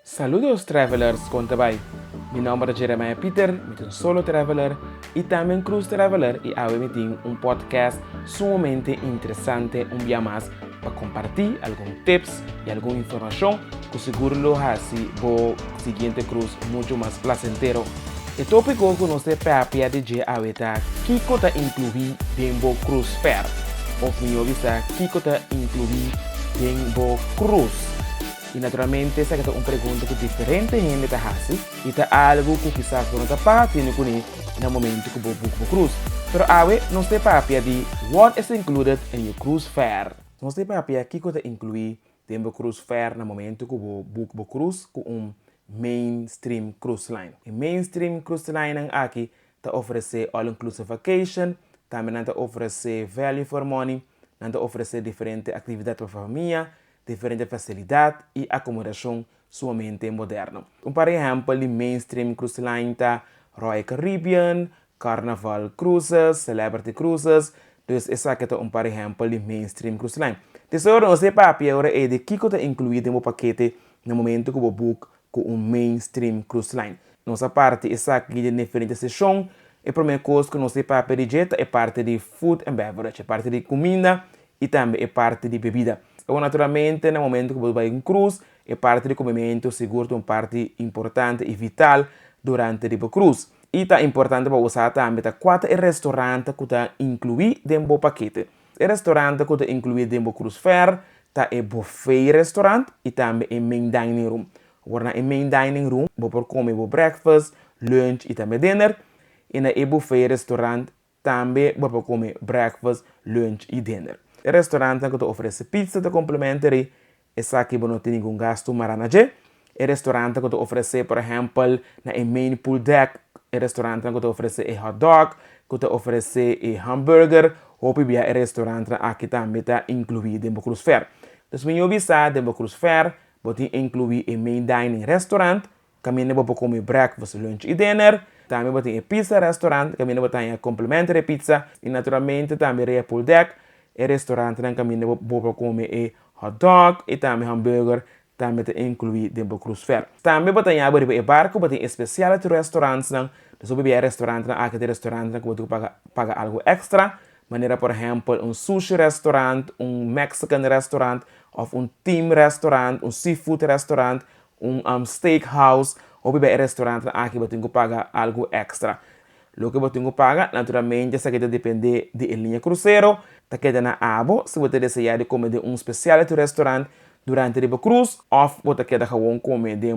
Saludos travelers, conta bem. Meu nome é Jeremiah Peter, eu sou solo traveler e também cruise traveler e hoje eu tenho podcast sumamente interessante dia mais para compartilhar alguns tips e alguma informação que seguro lo hace o seguinte cruise muito mais placentero. O tópico que nós papia de hoje é que está incluído dentro do cruise fare. Ou melhor, que está incluído dentro do cruise. E naturalmente, essa é uma pergunta que diferente gente está fazendo e é algo que quizás não está partindo com ele no momento que você book o cruise. Mas hoje, nós temos papia de what is included in your cruise fare. Nós temos papia que está incluído dentro do cruise fare no momento que você book o cruise com mainstream cruise line. E mainstream cruise line aqui está oferecendo all-inclusive vacation, também está oferecendo value for money, está oferecendo diferentes atividades para a família, diferentes facilidades e acomodação sumamente moderna. Por exemplo, de mainstream cruise line está Royal Caribbean, Carnival Cruises, Celebrity Cruises. Então, essa aqui é por exemplo de mainstream cruise line. Então, nós temos agora é de que está incluído no paquete no momento que você book com mainstream cruise line. Nossa parte essa aqui de diferentes sessões. A primeira coisa que nós temos para pedir é parte de food and beverage, é parte de comida e também é parte de bebida. Ou, naturalmente, no momento que você vai em cruise, é parte de comimento, seguro, uma parte importante e vital durante o cruise. E está importante para usar também 4 restaurantes que estão incluídos dentro do paquete. O restaurante que está incluído dentro do cruise fare está o buffet restaurant e também o main dining room. Agora, no main dining room, você pode comer breakfast, lunch e também dinner. E no buffet restaurant, também você pode comer breakfast, lunch e dinner. O restaurante que oferece pizza de complementary, essa aqui não tem nenhum gasto maranaje. O restaurante que oferece, por exemplo, na main pool deck, o restaurante que oferece hot dog, que oferece hambúrguer, ou o restaurante aqui também está incluído dentro do cruise fare. Então, se você visita dentro do cruise fare, você inclui o main dining restaurant, também você pode comer breakfast, lunch e dinner. Também você tem pizza restaurant, também você tem complementary pizza, e naturalmente também o pool deck. O restaurante também pode comer hot dog e também hambúrguer, também está incluído dentro do cruise fare. Também você tem o barco, você tem specialty restaurants, então se você vai restaurante, aqui tem restaurante que você paga algo extra, maneira, por exemplo, sushi restaurant, Mexican restaurant, ou team restaurant, seafood restaurant, steakhouse, ou o restaurante aqui você tem que pagar algo extra. O que você tem que pagar, naturalmente, isso aqui depende da linha cruzeiro. Está quedando na abo, se você desejar comer de specialty restaurant durante o cruise, ou você quer comer de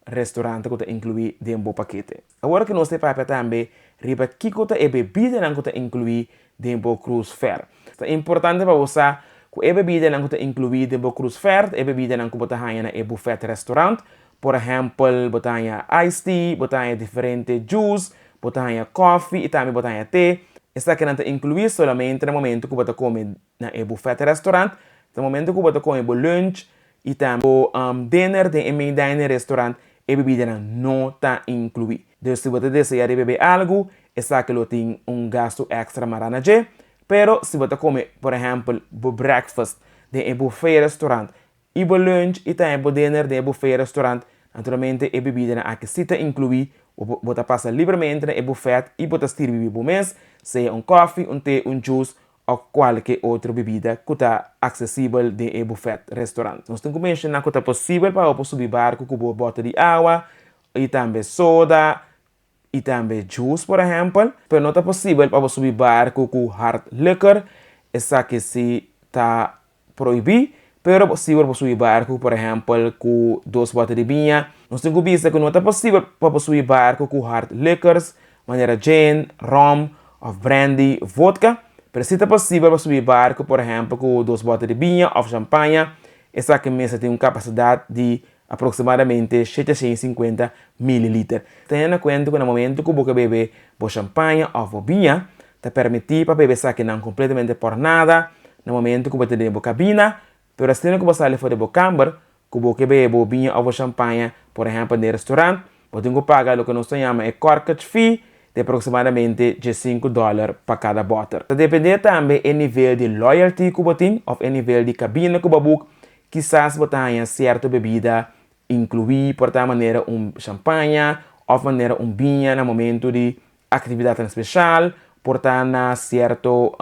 restaurante que está incluído dentro do paquete. Agora que nós temos para também, riba que é bebida que está incluída dentro do cruise fare. É importante para você que a bebida que está incluída dentro do cruise fare, é bebida que você tem no buffet restaurant. Por exemplo, você tem iced tea, você tem diferentes juice, você tem coffee e também você tem té. Essa aqui não está incluída somente no momento que você come no buffet restaurant, no momento que você come o lunch e também o dinner no main dining restaurant, a bebida não está incluída. Então, se você deseja beber algo, essa aqui tem gasto extra maranaje. Pero, se você come, por exemplo, o breakfast no buffet restaurant e o lunch e também o dinner no buffet restaurant, naturalmente a bebida aqui está incluída. Você passa livremente no buffet e você estira beber por mês, seja coffee, té, juice ou qualquer outra bebida que está acessível no buffet restaurant. Nós temos que mencionar que é possível para você subir barco com uma bota de água e também soda e também juice, por exemplo. Mas não é possível para você subir barco com hard liquor, essa que se está proibido. Pero possível para subir barco, por exemplo, com 2 botas de vinho. Nós temos que ver que não é possível para subir barco com hard liquors, maneira gin, rum, ou brandy, vodka. Mas se é possível para subir barco, por exemplo, com 2 botas de vinho ou champanhe, essa aqui mesmo tem uma capacidade de aproximadamente 750 ml. Tenha em conta que no momento que você bebe champanhe ou vinho, te permite para beber essa aqui não completamente por nada. No momento que você tem a cabina, pero se tem que você sair fora do câmara, que você bebe vinho ou champanhe, por exemplo, no restaurante, você tem que pagar o que nós chamamos de corkage fee, de aproximadamente $5 para cada bota. Depende também do nível de loyalty que você tem, ou o nível de cabina que você book, quizás você tenha certa bebida incluir, por tal maneira, champanhe ou maneira vinho no momento de atividade especial, por tal na certo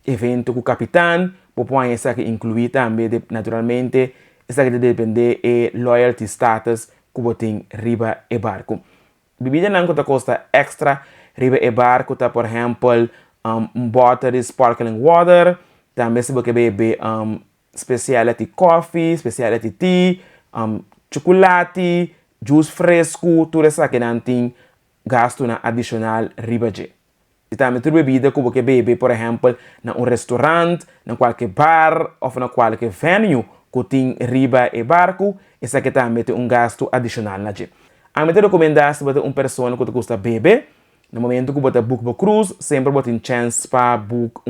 evento com o capitão, pode essa que incluir também, naturalmente, essa que depende do loyalty status que você tem riba e barco. Bebida não custa extra, riba e barco, tá, por exemplo, bottle de sparkling water, também se você bebe specialty coffee, specialty tea, chocolate, juice fresco, tudo isso que não tem gasto na adicional riba de. E também tudo bebida que você bebe, por exemplo, na restaurante, na qualquer bar ou na qualquer venue que tem riba e barco, isso aqui também tem gasto adicional na de. A mim te recomendar se você pessoa que custa beber, no momento que você book uma cruise, sempre você tem chance para book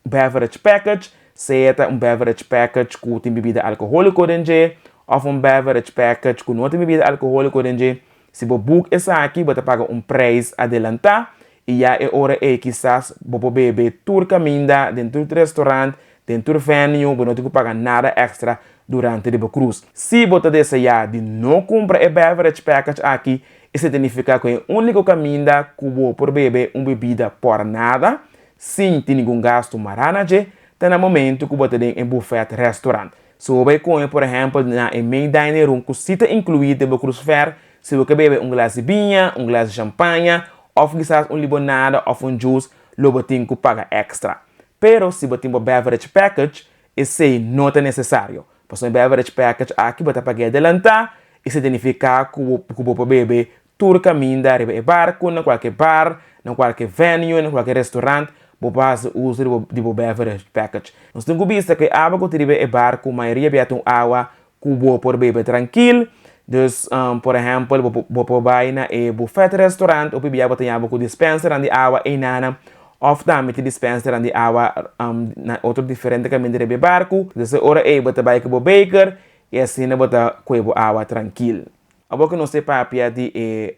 beverage package, seja beverage package que tem bebida alcoólica dentro, ou beverage package que não tem bebida alcoólica dentro. Se você book essa aqui, você paga preço adelantado, e já é hora quizás você beber tudo caminho dentro do restaurante, dentro do venue, você não tem que pagar nada extra durante a cruise. Se você desejar de não comprar a beverage package aqui, isso significa que é o único caminho que você pode beber uma bebida por nada, sem ter nenhum gasto maranaje, até no momento que você tem um buffet restaurante. Se você vai, por exemplo, na main dining room, que está incluído no cruise fare, se você beber glass de vinho, glass de champanhe, ou quizás limonada ou juice, você tem que pagar extra. Pero se você tem uma beverage package, isso não é necessário. Porque um beverage package aqui você paga adelantar, isso significa que você pode beber tudo caminho de barco, em qualquer bar, em qualquer venue, em qualquer restaurante, você usa de beverage package. Nós temos que ver que a água que você barco, a maioria tem água que você pode beber tranquilo. Então, por exemplo, você vai na buffet restaurante, ou você tem água com dispenser de água e nada. Ou também tem dispenser de água na outro diferente caminho de barco. Então, hora você vai com o baker e assim você com a água tranquilo. Agora que não se papia de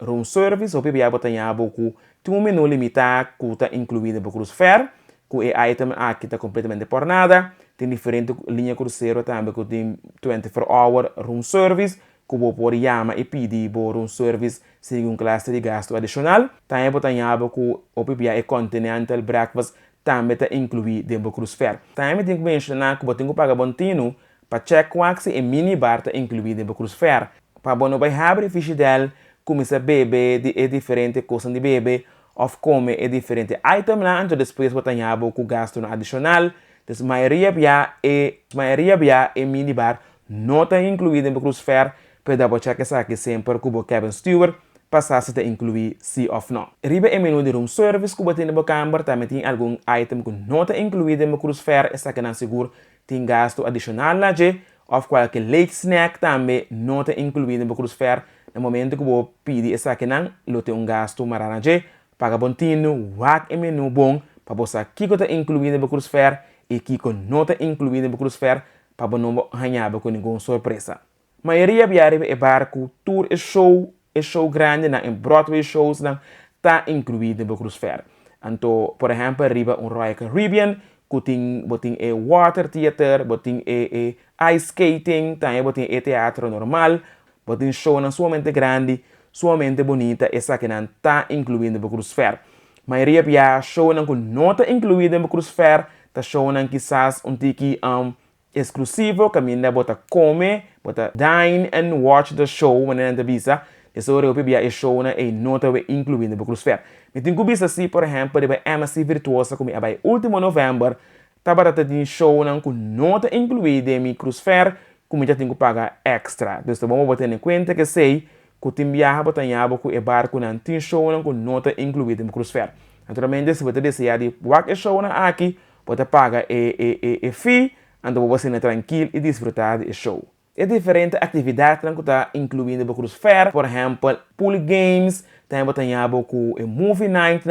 room service, ou você tem água com um menu limitado que está incluído no cruise fare, que o item aqui está completamente por nada. Tem diferentes linhas cruzeiro também que tem 24-hour room service, que você pode chamar e pedir por room service sem um classe de gasto adicional. Também você tem água que o continental breakfast também está incluído no cruise fare. Também tem que mencionar que você tem que pagar bontino para check-wax e minibar está incluído no cruise fare. Para você não vai abrir ficha dela, começar a beber de diferentes coisas de beber, ou comer diferentes items lá, então depois você tem água com gasto adicional. Então, a maioria e minibar não está incluída no cruise fare, mas você checar aqui sempre com o cabin steward, passar se está incluído sim ou não. Riba é menu de room service que você tem no câmara, também tem algum item que não está incluído no cruise fare, essa que não seguro tem gasto adicional lá, ou qualquer late snack também não está incluído no cruise fare. No momento que você pede essa que não, tem gasto maranaje, paga bontino, wak e menu bom, para você que está incluído no cruise fare, e que não está incluído no cruise fare, para não ganhar com nenhuma surpresa. A maioria de barco, tour e show grande, em Broadway shows, está incluído no cruise fare. Então, por exemplo, arriba Royal Caribbean, que tem water theater, tem ice skating, também tem teatro normal, tem show somente grande, somente bonita, essa que não está incluído no cruise fare. A maioria de show que não está incluído no cruise fare, está show quizás tiki exclusivo, que ainda bota come, bota dine and watch the show, maneira de visa. Esse hora eu peguei show e não está incluído no cruise fare. Me tenho visto assim, por exemplo, de MC Virtuosa, como é último novembro, tá barata de show que não está incluído no cruise fare, como já tenho que pagar extra. Então, vamos botar em conta que sei que tem viagem para tanhar com o barco não tem show que não está incluído no cruise fare. Naturalmente, se você desejar de pagar show aqui, você paga a fee, então você vai tranquilo e desfrutar do show. É diferente atividade que está incluída no cruise fare, por exemplo, pool games, também você com movie night,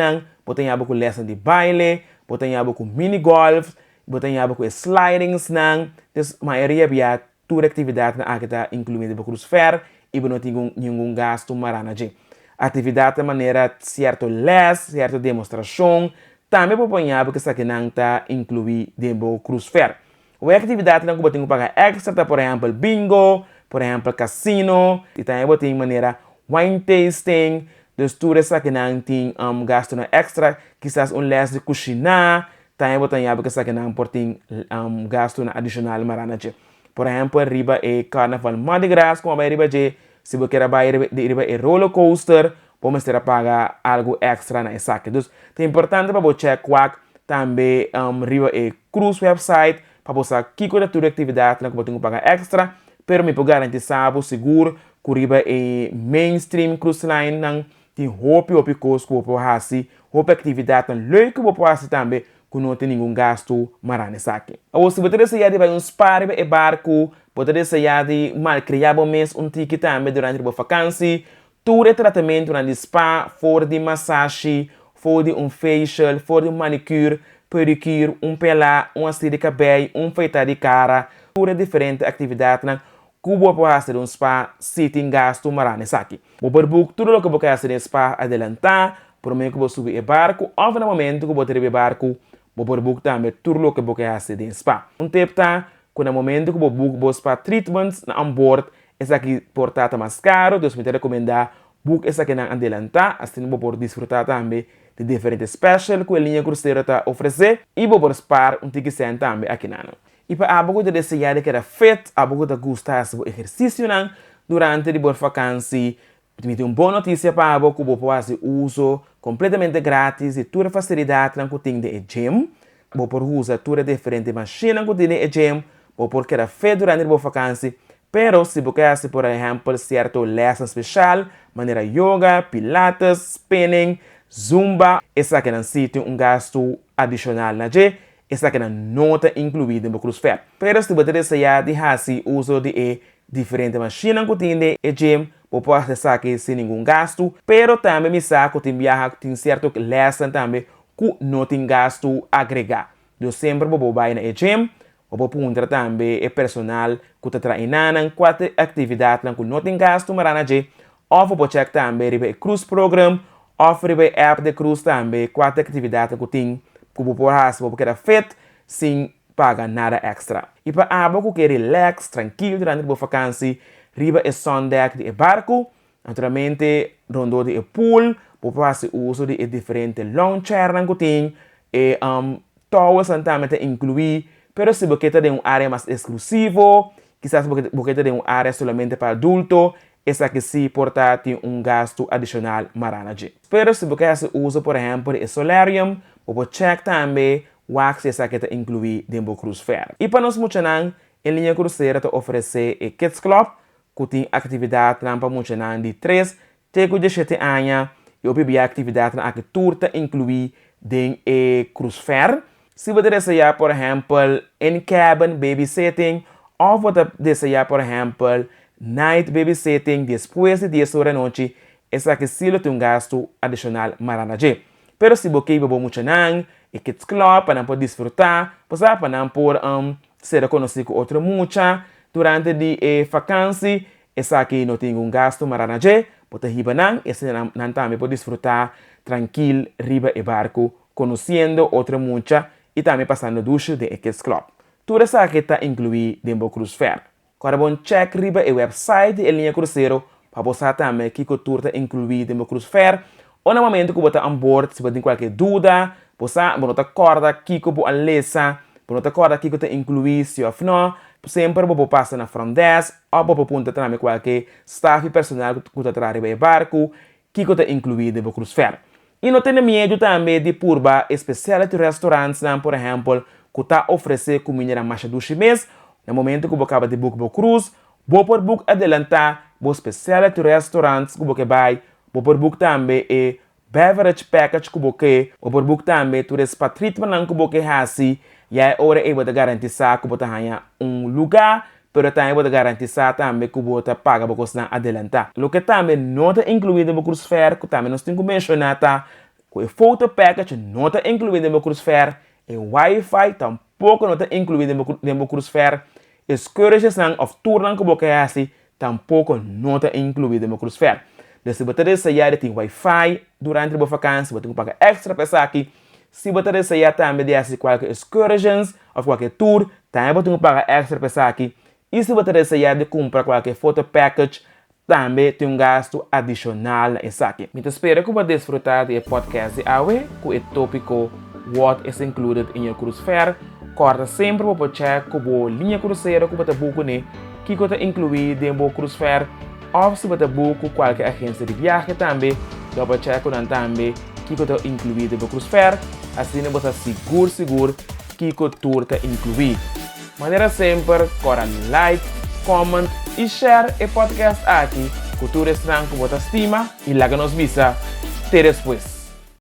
você com lesson de baile, você com mini golf, você com slidings, então a maioria de toda atividade que está incluída no cruise fare e não tem nenhum gasto maranaje. Atividade de maneira certo certa demonstração, também pode que essa que não está incluída no cruise fare. A atividade que você tem que pagar extra, por exemplo, bingo, por exemplo, casino, e também tem maneira wine tasting, dus tour essa que não tem gasto na extra, quizás les de cozinhar, também botar em que que não por tem gasto na adicional maranaje. Por exemplo, riba é carnaval Mardi Gras, como vai riba de, se você quer riba é roller coaster, vamos ter a pagar algo extra na essa que. Dus, é importante para você check também riba é cruise website, para você kiko da toda atividade na que você tem que pagar extra, pero me pode garantir sábado seguro, que riba é mainstream cruise line, não tem roupa coisa que você pode fazer, roupa atividade leuk que você pode fazer também, que não tem nenhum gasto marane aqui. Ou se você deseja de um spa riba é barco, você deseja de mal criar um mês ticket também durante a vacância, todo tratamento na spa, for de massagem, for de facial, for de manicure, pedicure, pelar, assir de cabelo, feitar de cara, toda diferente atividade na que você pode fazer spa se tem gasto marane aqui. Você pode book tudo o que você quer fazer no spa adelantar, por meio que você subir o barco, ou no momento que você tiver o barco, você pode book também tudo o que você quer fazer no spa. Tempo tá, quando no momento que você book o spa treatments na onboard, esse aqui portata mais caro, então eu te recomendar book esse aqui na adelantar, assim você pode desfrutar também de diferentes special que a linha cruzeiro está oferecer e você pode spar ticket também aqui na. E para algo de desejar que era feito, algo de gostar do exercício durante a vacância, tem uma boa notícia para você que você pode fazer uso completamente grátis de toda a facilidade que tem de gym. Você pode usar toda diferente máquina que tem de gym, você pode querer feito durante a vacância, pero se você quer, por exemplo, certo lesson especial, maneira yoga, pilates, spinning, zumba, essa aqui não tem gasto adicional na G, essa aqui não está incluída no cruise fare. Pero se você desejar de fazer uso de diferentes máquinas que tem de gym, você pode acessar aqui sem nenhum gasto, pero também me sabe que tem certo lesson também que não tem gasto agregado. Eu sempre vou vai na gym, vou punta também o personal que está treinando quatro atividades que não tem gasto na G, ou vou check também o cruise program, ou o app de cruise também, quatro atividades que tem que você pode fazer, você quer feito sem pagar nada extra. E para algo que quer relax, tranquilo durante a vacância, riba é sun deck de barco, naturalmente, rondo de pool, você pode fazer uso de diferentes lounge chair que tem, e towels também incluir, pero se você tem uma área mais exclusiva, quizás você tem uma área somente para adulto, essa aqui sim porta tem gasto adicional maranaje. Pero se você faz uso, por exemplo, de solarium, você check também wax essa aqui está incluído dentro do cruise fare. E para nós muitos em linha cruzeira te oferecer o Kids Club, que tem atividade para muitos de 3 até 7 anos, e a atividade na que turta incluída dentro do cruise fare. Se você desejar, por exemplo, in-cabin babysitting, ou você desejar, por exemplo, night babysitting depois de 10 horas da noite, essa aqui sim tem gasto adicional maranaje. Pero se você quer muito e Kids Club para poder desfrutar, você para poder ser conhecido com outro mucha durante a vacância, essa aqui não tem gasto maranaje, você riba não, esse não também pode desfrutar tranquilo riba e barco, conhecendo outro mucha e também passando ducha de Kids Club. Tudo isso aqui está incluído dentro do cruise fare. Agora, bom check riba e website de linha cruzeiro para você também que o tour está incluído dentro do cruise fare. Ou no momento que você está on board, se você tem qualquer dúvida, você não está acorda que você pode ler, você não está acorda que você está incluído, se ou não, sempre você passa na front desk, ou você pode também qualquer staff personal que você está riba e barco, que você está incluído dentro do cruise fare. E não tem medo também de purba specialty restaurants, por exemplo, que está oferecendo comida mais de 2 meses. No momento que você acaba de book o cruise, você pode book adelantar o specialty restaurants que você vai, você pode book também o beverage package que você pode book também todo esse treatment que você faz, e aí hora é você garantir que você tenha lugar, pero também você garantir também que você paga para você adelantar. O que também não está incluído no cruise fare, que também nós temos que mencionar, o photo package não está incluído no cruise fare, o Wi-Fi tampouco não está incluído no cruise fare, 𝘠𝘩𝘢 of tour que você faz tampouco não está incluído no cruise fare. Se você desejar ter Wi-Fi durante a vacância, você tem que pagar extra para isso aqui. Se você desejar também de fazer qualquer excursions ou qualquer tour, também você tem que pagar extra para isso aqui. E se você desejar de comprar qualquer foto package, também tem gasto adicional nessa aqui. Eu espero que você desfrutar do podcast de hoje com o tópico What is included in your cruise fare. Corta sempre para checar com a linha cruzeiro que você busca, que você incluir dentro do cruise fare. Ou se você busca qualquer agência de viagem também, você checar também que você incluir dentro do cruise fare. Assim você seguro que o tour está incluído. Maneira sempre, corta like, comment e share o podcast aqui com o restaurante que você estima e lá que nos visa. Até depois.